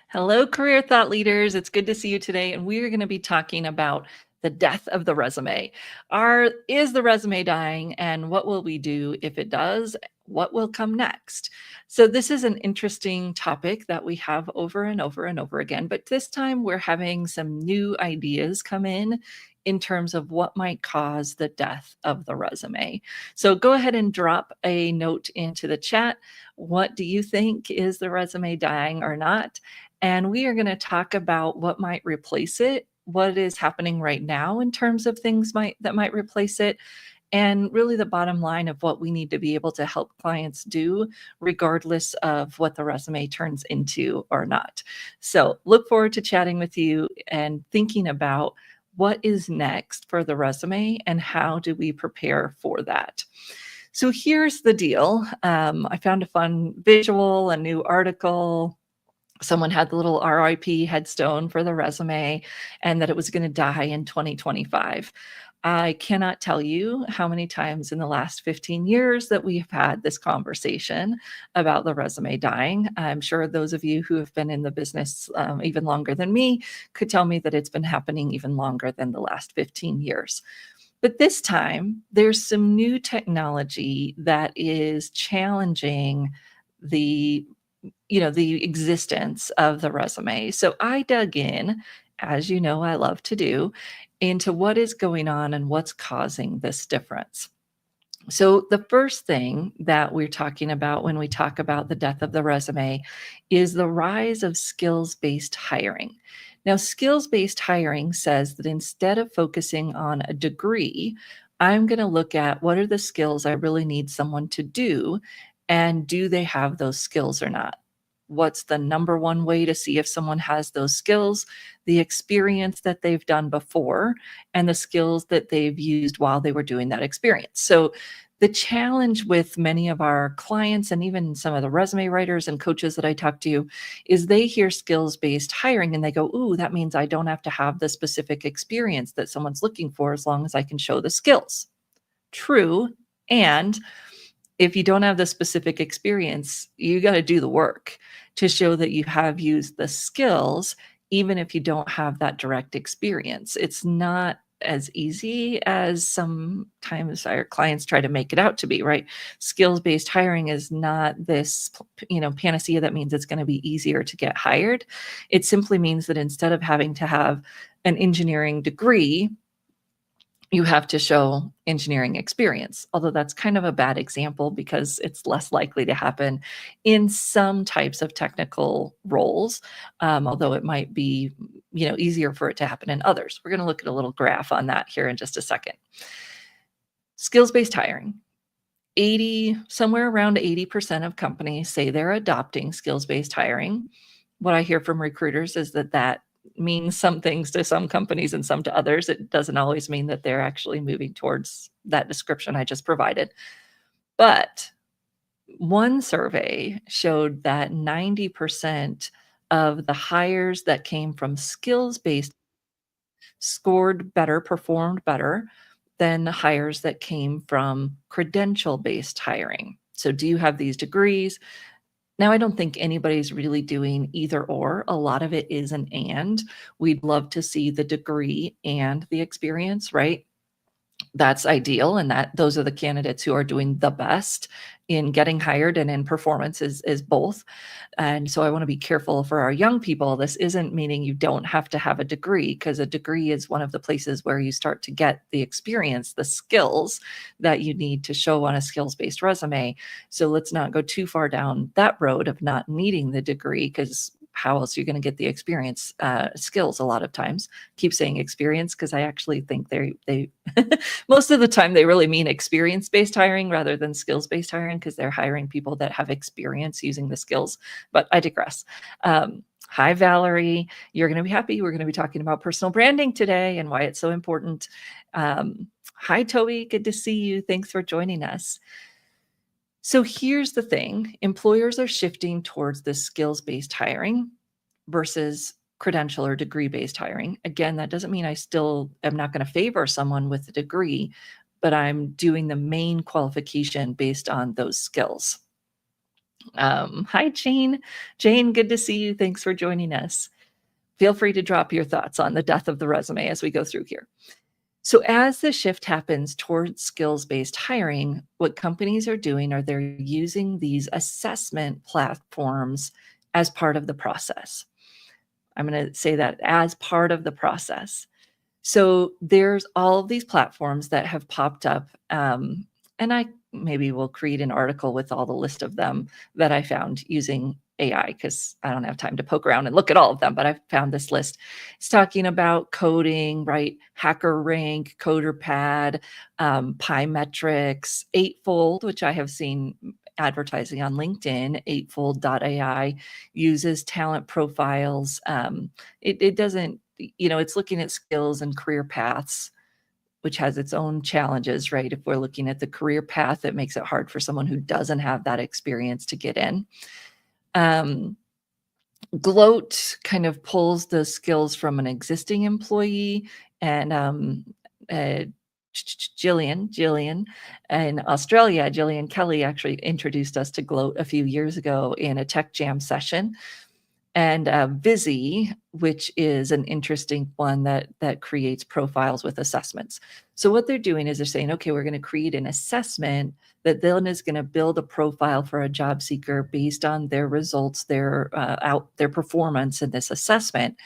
Hello, career thought leaders. It's good to see you today. And we're going to be talking about the death of the resume. Is the resume dying? And what will we do if it does? What will come next? So, this is an interesting topic that we have over and over and over again. But this time we're having some new ideas come in terms of what might cause the death of the resume. So, go ahead and drop a note into the chat. What do you think? Is the resume dying or not? And we are going to talk about what might replace it, what is happening right now in terms of things that might replace it, and really the bottom line of what we need to be able to help clients do, regardless of what the resume turns into or not. So look forward to chatting with you and thinking about what is next for the resume and how do we prepare for that. So here's the deal. I found a fun visual, a new article. Someone had the little RIP headstone for the resume and that it was going to die in 2025. I cannot tell you how many times in the last 15 years that we have had this conversation about the resume dying. I'm sure those of you who have been in the business even longer than me could tell me that it's been happening even longer than the last 15 years. But this time, there's some new technology that is challenging the the existence of the resume. So I dug in, as you know, I love to do, into what is going on and what's causing this difference. So the first thing that we're talking about when we talk about the death of the resume is the rise of skills-based hiring. Now, skills-based hiring says that instead of focusing on a degree, I'm going to look at what are the skills I really need someone to do, and do they have those skills or not? What's the number one way to see if someone has those skills? The experience that they've done before and the skills that they've used while they were doing that experience. So the challenge with many of our clients and even some of the resume writers and coaches that I talk to is they hear skills-based hiring and they go, ooh, that means I don't have to have the specific experience that someone's looking for as long as I can show the skills. True. And if you don't have the specific experience, you got to do the work to show that you have used the skills, even if you don't have that direct experience. It's not as easy as sometimes our clients try to make it out to be, right? Skills-based hiring is not this, panacea that means it's going to be easier to get hired. It simply means that instead of having to have an engineering degree, you have to show engineering experience, although that's kind of a bad example because it's less likely to happen in some types of technical roles, although it might be easier for it to happen in others. We're going to look at a little graph on that here in just a second. Skills-based hiring. Somewhere around 80% of companies say they're adopting skills-based hiring. What I hear from recruiters is that means some things to some companies and some to others. It doesn't always mean that they're actually moving towards that description I just provided. But one survey showed that 90% of the hires that came from skills-based scored better, performed better than the hires that came from credential-based hiring. So do you have these degrees? Now, I don't think anybody's really doing either or. A lot of it is an and. We'd love to see the degree and the experience, right? That's ideal, and those are the candidates who are doing the best in getting hired and in performance is both. And so I want to be careful for our young people. This isn't meaning you don't have to have a degree, because a degree is one of the places where you start to get the experience, the skills that you need to show on a skills-based resume. So let's not go too far down that road of not needing the degree, because how else are you going to get the experience skills a lot of times? Keep saying experience because I actually think they most of the time they really mean experience-based hiring rather than skills-based hiring, because they're hiring people that have experience using the skills. But I digress. Hi, Valerie. You're going to be happy. We're going to be talking about personal branding today and why it's so important. Hi, Toby. Good to see you. Thanks for joining us. So here's the thing. Employers are shifting towards this skills-based hiring versus credential or degree-based hiring. Again, that doesn't mean I still am not going to favor someone with a degree, but I'm doing the main qualification based on those skills. Hi, Jane. Jane, good to see you. Thanks for joining us. Feel free to drop your thoughts on the death of the resume as we go through here. So, as the shift happens towards skills based hiring, what companies are doing are they're using these assessment platforms as part of the process. I'm going to say that as part of the process. So there's all of these platforms that have popped up, and I maybe will create an article with all the list of them that I found using AI because I don't have time to poke around and look at all of them, but I found this list. It's talking about coding, right? Hacker Rank, CoderPad, Pymetrics, Eightfold, which I have seen advertising on LinkedIn. Eightfold.ai uses talent profiles. It doesn't, it's looking at skills and career paths, which has its own challenges, right? If we're looking at the career path, it makes it hard for someone who doesn't have that experience to get in. Gloat kind of pulls the skills from an existing employee, and Jillian in Australia, Jillian Kelly actually introduced us to Gloat a few years ago in a Tech Jam session. And Visi, which is an interesting one that creates profiles with assessments. So what they're doing is they're saying, okay, we're going to create an assessment that then is going to build a profile for a job seeker based on their results, their performance in this assessment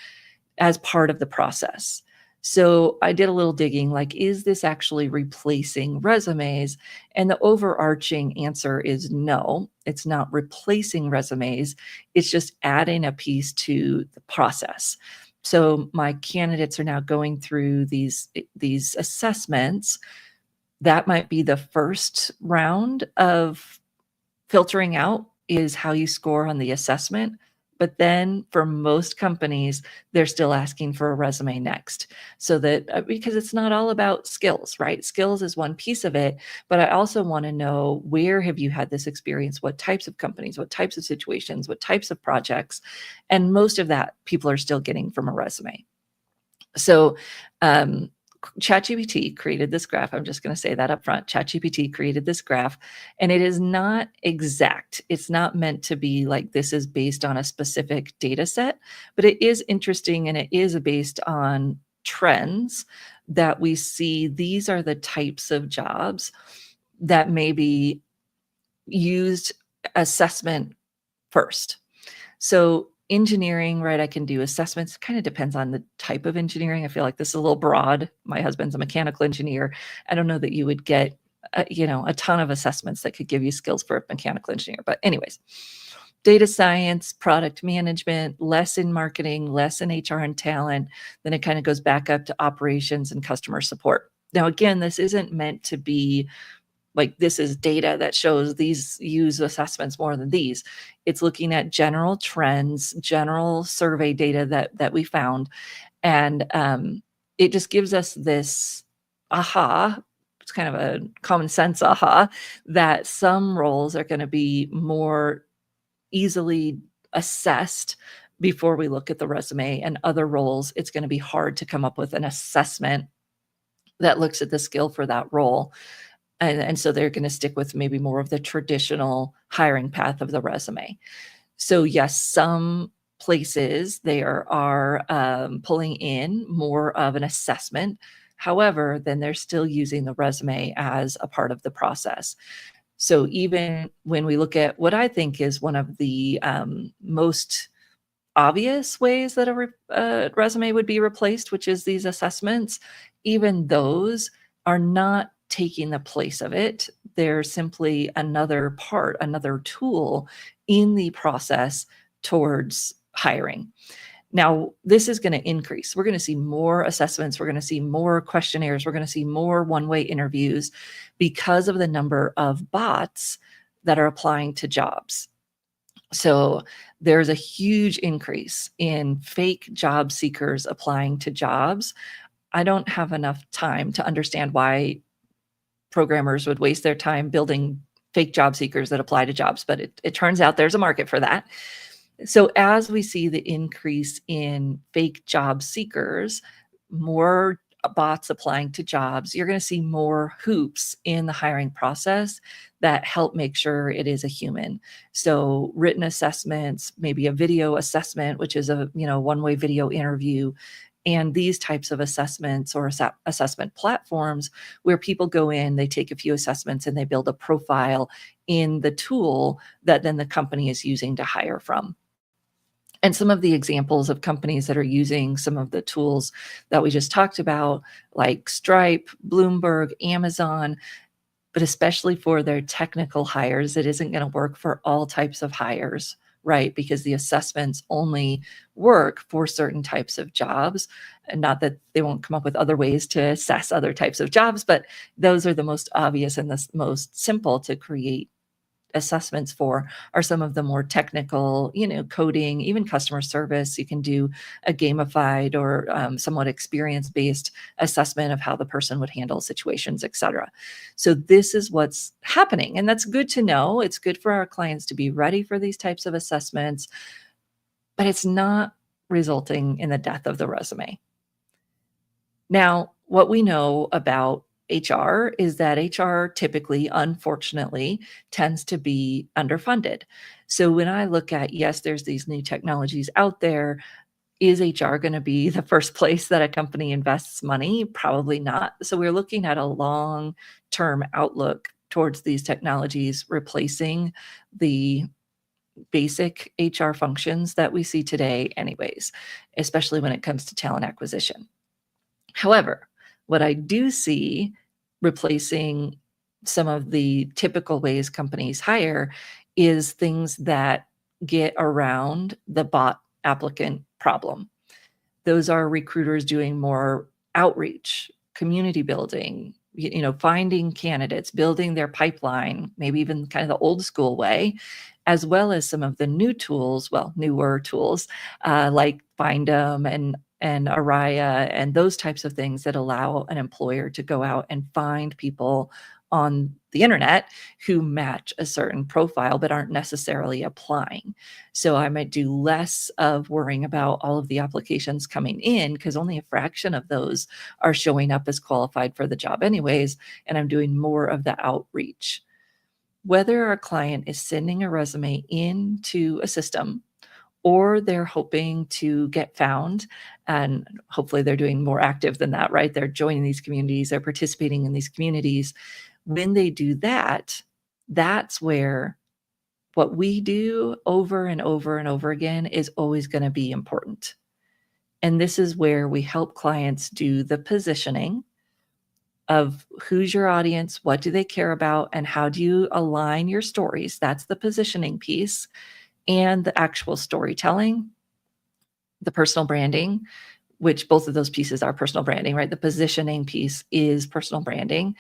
as part of the process. So I did a little digging, like, is this actually replacing resumes? And the overarching answer is no, it's not replacing resumes. It's just adding a piece to the process. So my candidates are now going through these assessments. That might be the first round of filtering out is how you score on the assessment. But then for most companies, they're still asking for a resume next. So that because it's not all about skills, right? Skills is one piece of it, but I also want to know, where have you had this experience? What types of companies, what types of situations, what types of projects? And most of that people are still getting from a resume. So ChatGPT created this graph. I'm just going to say that up front. ChatGPT created this graph, and it is not exact. It's not meant to be like this is based on a specific data set, but it is interesting, and it is based on trends that we see. These are the types of jobs that maybe used assessment first. So engineering, right? I can do assessments. Kind of depends on the type of engineering. I feel like this is a little broad. My husband's a mechanical engineer. I don't know that you would get, a ton of assessments that could give you skills for a mechanical engineer. But anyways, data science, product management, less in marketing, less in HR and talent. Then it kind of goes back up to operations and customer support. Now, again, this isn't meant to be like this is data that shows these use assessments more than these. It's looking at general trends, general survey data that we found, and it just gives us this aha. It's kind of a common sense aha that some roles are going to be more easily assessed before we look at the resume, and other roles it's going to be hard to come up with an assessment that looks at the skill for that role. And so they're going to stick with maybe more of the traditional hiring path of the resume. So yes, some places they are pulling in more of an assessment. However, then they're still using the resume as a part of the process. So even when we look at what I think is one of the most obvious ways that a resume would be replaced, which is these assessments, even those are not taking the place of it. They're simply another part, another tool in the process towards hiring. Now, this is going to increase. We're going to see more assessments. We're going to see more questionnaires. We're going to see more one-way interviews because of the number of bots that are applying to jobs. So there's a huge increase in fake job seekers applying to jobs. I don't have enough time to understand why programmers would waste their time building fake job seekers that apply to jobs, but it turns out there's a market for that. So as we see the increase in fake job seekers, more bots applying to jobs, you're going to see more hoops in the hiring process that help make sure it is a human. So written assessments, maybe a video assessment, which is a one-way video interview, and these types of assessments or assessment platforms where people go in, they take a few assessments and they build a profile in the tool that then the company is using to hire from. And some of the examples of companies that are using some of the tools that we just talked about, like Stripe, Bloomberg, Amazon, but especially for their technical hires, it isn't going to work for all types of hires, right? Because the assessments only work for certain types of jobs. And not that they won't come up with other ways to assess other types of jobs, but those are the most obvious and the most simple to create assessments for are some of the more technical, coding, even customer service. You can do a gamified or somewhat experience-based assessment of how the person would handle situations, etc. So this is what's happening, and that's good to know. It's good for our clients to be ready for these types of assessments, but it's not resulting in the death of the resume. Now, what we know about HR is that HR typically, unfortunately, tends to be underfunded. So when I look at, yes, there's these new technologies out there, is HR going to be the first place that a company invests money? Probably not. So we're looking at a long-term outlook towards these technologies replacing the basic HR functions that we see today anyways, especially when it comes to talent acquisition. However, what I do see replacing some of the typical ways companies hire is things that get around the bot applicant problem. Those are recruiters doing more outreach, community building, finding candidates, building their pipeline, maybe even kind of the old school way, as well as some of the new tools, newer tools, like Findem and Araya and those types of things that allow an employer to go out and find people on the internet who match a certain profile but aren't necessarily applying. So I might do less of worrying about all of the applications coming in because only a fraction of those are showing up as qualified for the job anyways, and I'm doing more of the outreach. Whether our client is sending a resume into a system or they're hoping to get found, and hopefully they're doing more active than that, right? They're joining these communities, they're participating in these communities. When they do that, that's where what we do over and over and over again is always going to be important. And this is where we help clients do the positioning of who's your audience, what do they care about, and how do you align your stories? That's the positioning piece. And the actual storytelling, the personal branding, which both of those pieces are personal branding, right? The positioning piece is personal branding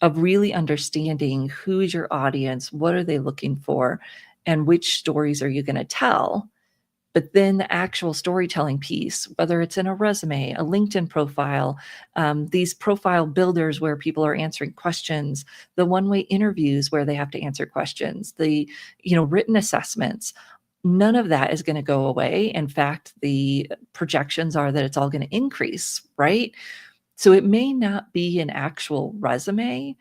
of really understanding who's your audience, what are they looking for, and which stories are you going to tell. But then the actual storytelling piece, whether it's in a resume, a LinkedIn profile, these profile builders where people are answering questions, the one-way interviews where they have to answer questions, the written assessments, none of that is going to go away. In fact, the projections are that it's all going to increase, right? So it may not be an actual resume,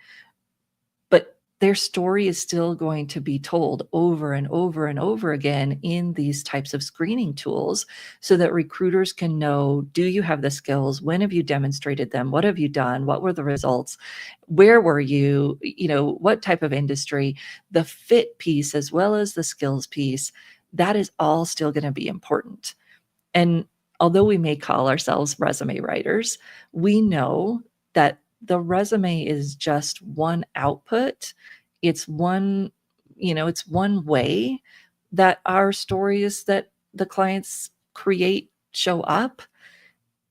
but their story is still going to be told over and over and over again in these types of screening tools so that recruiters can know, do you have the skills? When have you demonstrated them? What have you done? What were the results? Where were you? What type of industry? The fit piece as well as the skills piece, that is all still going to be important. And although we may call ourselves resume writers, we know that the resume is just one output. It's one way that our stories that the clients create show up,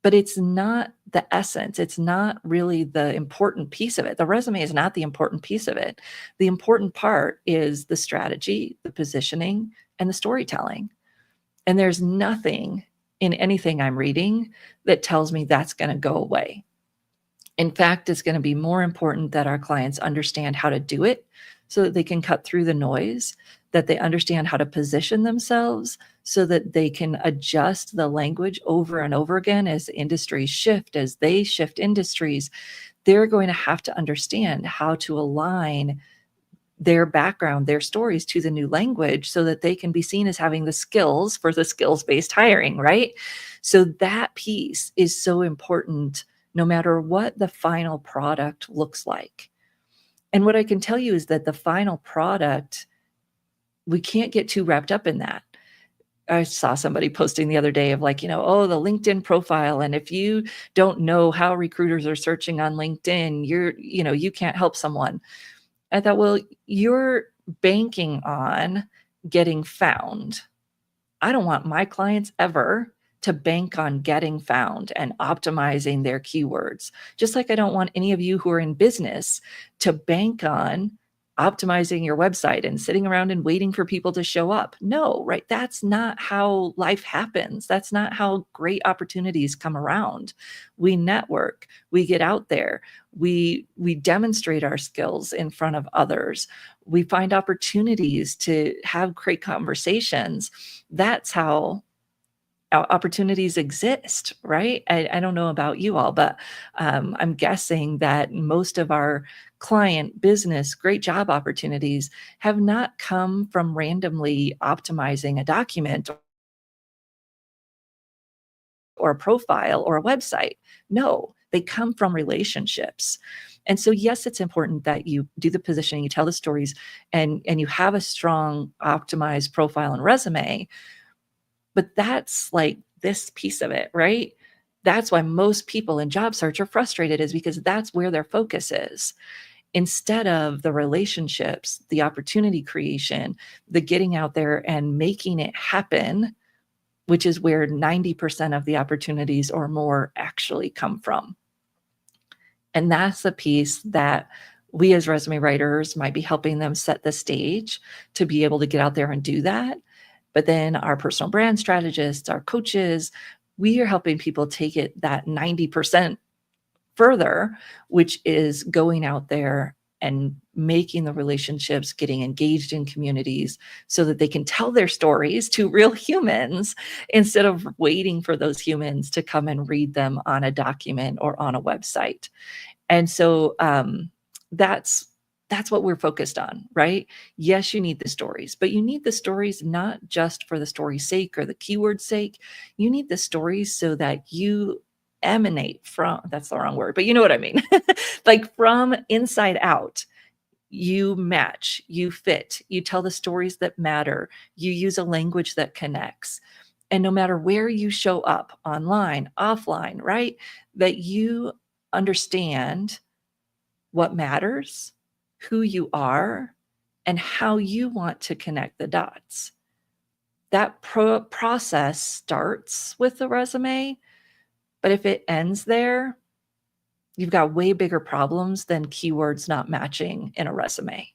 but it's not the essence. It's not really the important piece of it. The resume is not the important piece of it. The important part is the strategy, the positioning, and the storytelling. And there's nothing in anything I'm reading that tells me that's going to go away. In fact, it's going to be more important that our clients understand how to do it so that they can cut through the noise, that they understand how to position themselves so that they can adjust the language over and over again as industries shift, as they shift industries. They're going to have to understand how to align their background, their stories to the new language so that they can be seen as having the skills for the skills-based hiring, right? So that piece is so important no matter what the final product looks like. And what I can tell you is that the final product, we can't get too wrapped up in that. I saw somebody posting the other day of like, oh, the LinkedIn profile. And if you don't know how recruiters are searching on LinkedIn, you can't help someone. I thought, well, you're banking on getting found. I don't want my clients ever to bank on getting found and optimizing their keywords. Just like I don't want any of you who are in business to bank on optimizing your website and sitting around and waiting for people to show up. No, right? That's not how life happens. That's not how great opportunities come around. We network, we get out there, we demonstrate our skills in front of others. We find opportunities to have great conversations. That's how opportunities exist, right? I don't know about you all, but I'm guessing that most of our client business, great job opportunities have not come from randomly optimizing a document or a profile or a website. No, they come from relationships. And so, yes, it's important that you do the positioning, you tell the stories, and you have a strong optimized profile and resume. But that's like this piece of it, right? That's why most people in job search are frustrated, is because that's where their focus is. Instead of the relationships, the opportunity creation, the getting out there and making it happen, which is where 90% of the opportunities or more actually come from. And that's the piece that we as resume writers might be helping them set the stage to be able to get out there and do that. But then our personal brand strategists, our coaches, we are helping people take it that 90% further, which is going out there and making the relationships, getting engaged in communities so that they can tell their stories to real humans instead of waiting for those humans to come and read them on a document or on a website. And so that's what we're focused on, right? Yes, you need the stories, but you need the stories not just for the story's sake or the keyword sake. You need the stories so that you emanate from, that's the wrong word, but you know what I mean. Like from inside out, you match, you fit, you tell the stories that matter, you use a language that connects. And no matter where you show up, online, offline, right? That you understand what matters, who you are, and how you want to connect the dots. That process starts with the resume, but if it ends there, you've got way bigger problems than keywords not matching in a resume.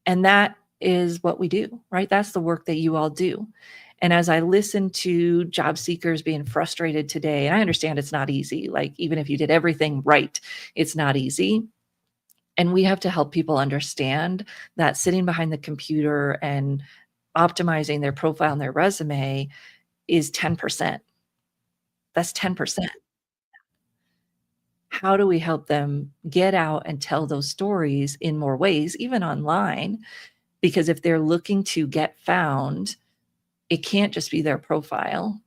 And that is what we do, right? That's the work that you all do. And as I listen to job seekers being frustrated today, and I understand it's not easy, like even if you did everything right, it's not easy. And we have to help people understand that sitting behind the computer and optimizing their profile and their resume is 10%. That's 10%. How do we help them get out and tell those stories in more ways, even online? Because if they're looking to get found, it can't just be their profile.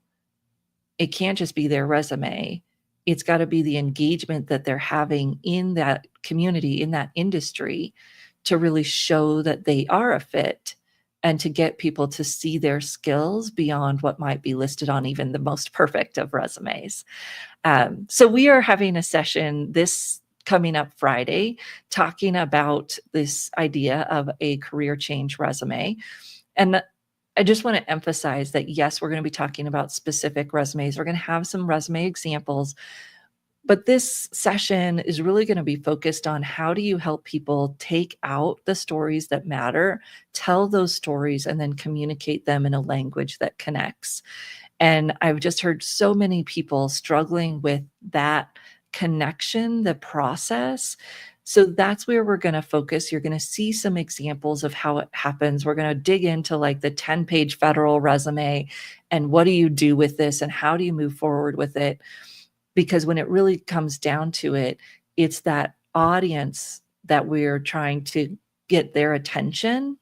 It can't just be their resume. It's got to be the engagement that they're having in that community, in that industry, to really show that they are a fit and to get people to see their skills beyond what might be listed on even the most perfect of resumes. So we are having a session this coming up Friday talking about this idea of a career change resume. And I just want to emphasize that, yes, we're going to be talking about specific resumes. We're going to have some resume examples, but this session is really going to be focused on how do you help people take out the stories that matter, tell those stories, and then communicate them in a language that connects. And I've just heard so many people struggling with that connection, the process. So that's where we're going to focus. You're going to see some examples of how it happens. We're going to dig into like the 10-page federal resume and what do you do with this and how do you move forward with it? Because when it really comes down to it, it's that audience that we're trying to get their attention.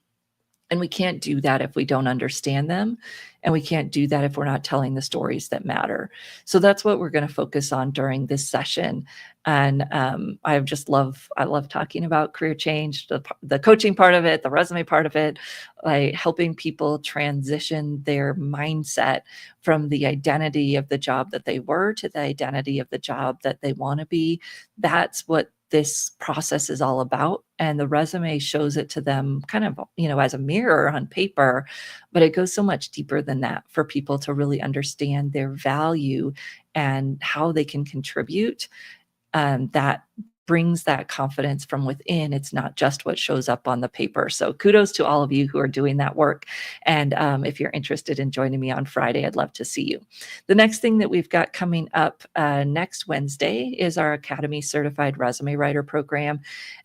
And we can't do that if we don't understand them. And we can't do that if we're not telling the stories that matter. So that's what we're going to focus on during this session. And I love talking about career change, the coaching part of it, the resume part of it, like helping people transition their mindset from the identity of the job that they were to the identity of the job that they want to be. That's what this process is all about. And the resume shows it to them kind of, as a mirror on paper, but it goes so much deeper than that for people to really understand their value and how they can contribute. That brings that confidence from within. It's not just what shows up on the paper. So kudos to all of you who are doing that work. And if you're interested in joining me on Friday, I'd love to see you. The next thing that we've got coming up next Wednesday is our Academy Certified Resume Writer program.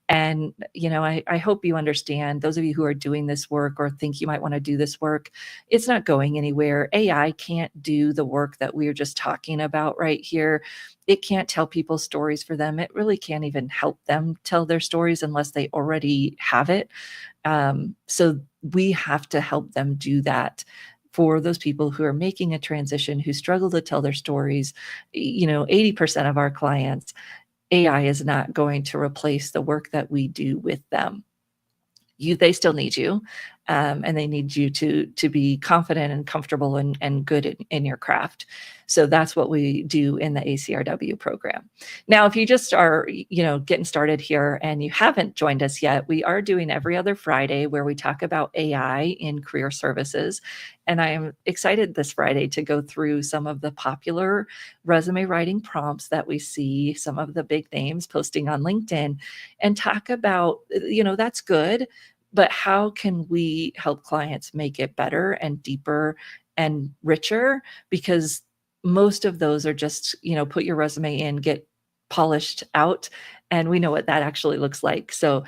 And, I hope you understand, those of you who are doing this work or think you might want to do this work, it's not going anywhere. AI can't do the work that we're just talking about right here. It can't tell people stories for them. It really can't even help them tell their stories unless they already have it. So we have to help them do that for those people who are making a transition, who struggle to tell their stories. 80% of our clients, AI is not going to replace the work that we do with them. They still need you, and they need you to be confident and comfortable and good in your craft. So that's what we do in the ACRW program. Now, if you just are, getting started here and you haven't joined us yet, we are doing every other Friday where we talk about AI in career services. And I am excited this Friday to go through some of the popular resume writing prompts that we see, some of the big names posting on LinkedIn, and talk about, that's good, but how can we help clients make it better and deeper and richer? Because most of those are just, put your resume in, get polished out, and we know what that actually looks like. So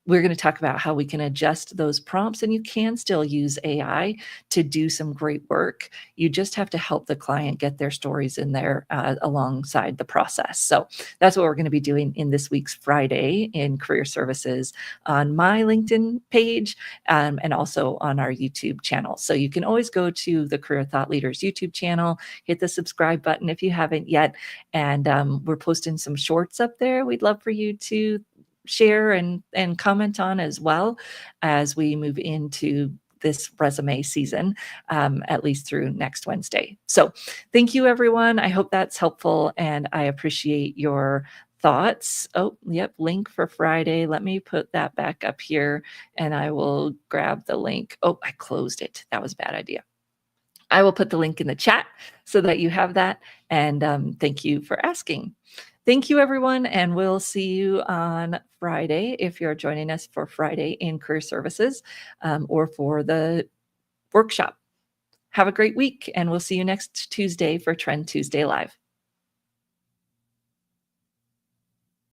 we're going to talk about how we can adjust those prompts, and you can still use AI to do some great work. You just have to help the client get their stories in there alongside the process. So that's what we're going to be doing in this week's Friday in Career Services on my LinkedIn page and also on our YouTube channel. So you can always go to the Career Thought Leaders YouTube channel, hit the subscribe button if you haven't yet, and we're posting some shorts up there. We'd love for you to share and comment on as well as we move into this resume season, at least through next Wednesday. So thank you, everyone. I hope that's helpful, and I appreciate your thoughts. Oh, yep, link for Friday. Let me put that back up here, and I will grab the link. Oh, I closed it. That was a bad idea. I will put the link in the chat so that you have that, and thank you for asking. Thank you, everyone, and we'll see you on Friday if you're joining us for Friday in Career Services or for the workshop. Have a great week, and we'll see you next Tuesday for Trend Tuesday Live.